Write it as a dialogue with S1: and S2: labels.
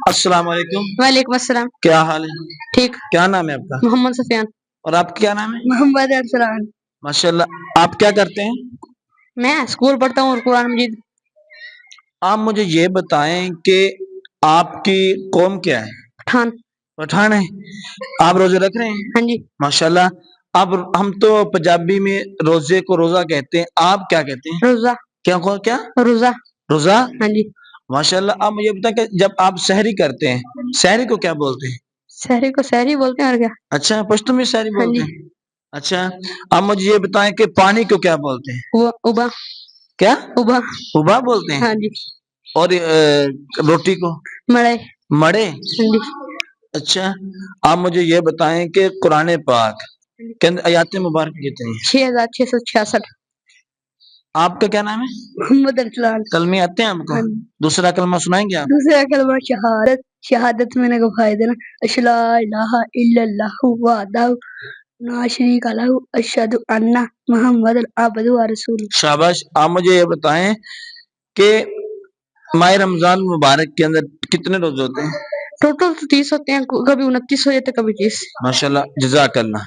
S1: अस्सलाम वालेकुम।
S2: वालेकुम अस्सलाम।
S1: क्या हाल है?
S2: ठीक।
S1: क्या नाम है आपका?
S2: मोहम्मद सफियान।
S1: और आपका क्या नाम है?
S2: मोहम्मद अरसलान।
S1: माशाल्लाह। आप क्या करते हैं?
S2: मैं स्कूल पढ़ता हूँ और कुरान मजीद।
S1: आप मुझे ये बताएं कि आपकी कौम क्या है?
S2: पठान।
S1: पठान है। आप रोजे रख रहे हैं?
S2: हाँ जी।
S1: माशाल्लाह। अब हम तो पंजाबी में रोजे को रोजा कहते हैं, आप क्या कहते हैं?
S2: रोजा।
S1: क्या?
S2: रोजा।
S1: रोजा।
S2: हाँ जी।
S1: माशाल्लाह। आप मुझे बताएं कि जब आप सहरी करते हैं, सहरी को क्या बोलते हैं?
S2: शहरी को शहरी बोलते हैं और क्या।
S1: अच्छा, पश्तो में सहरी
S2: हाँ
S1: बोलते
S2: जी।
S1: हैं। अच्छा, आप मुझे ये बताएं कि पानी को क्या बोलते हैं?
S2: वो उबा।
S1: क्या?
S2: उबा।
S1: उबा बोलते हैं।
S2: हाँ जी।
S1: और रोटी को?
S2: मड़े।
S1: मड़े।
S2: हाँ जी।
S1: अच्छा, आप मुझे ये बताएं कि कुरान पाक के अंदर आयात मुबारक कितनी है?
S2: 6666।
S1: आपका क्या नाम है?
S2: मोहम्मद अरसलान।
S1: कलमे आते हैं आपको?
S2: हाँ।
S1: दूसरा कलमा सुनाएंगे आप?
S2: दूसरा कलमा शहादत। शहादत में को फायदे ना अशला इलाहा इल्लल्लाहु वहदहु ला शरीका लहु अशहदु अन्ना मुहम्मदन अब्दुहु व रसूलुहु।
S1: शाबाश। आप मुझे ये बताएं कि माह रमजान मुबारक के अंदर कितने रोजे होते हैं?
S2: टोटल तो 30 होते हैं, कभी 29 हो जाते कभी 30।
S1: माशाल्लाह, जज़ाकल्लाह।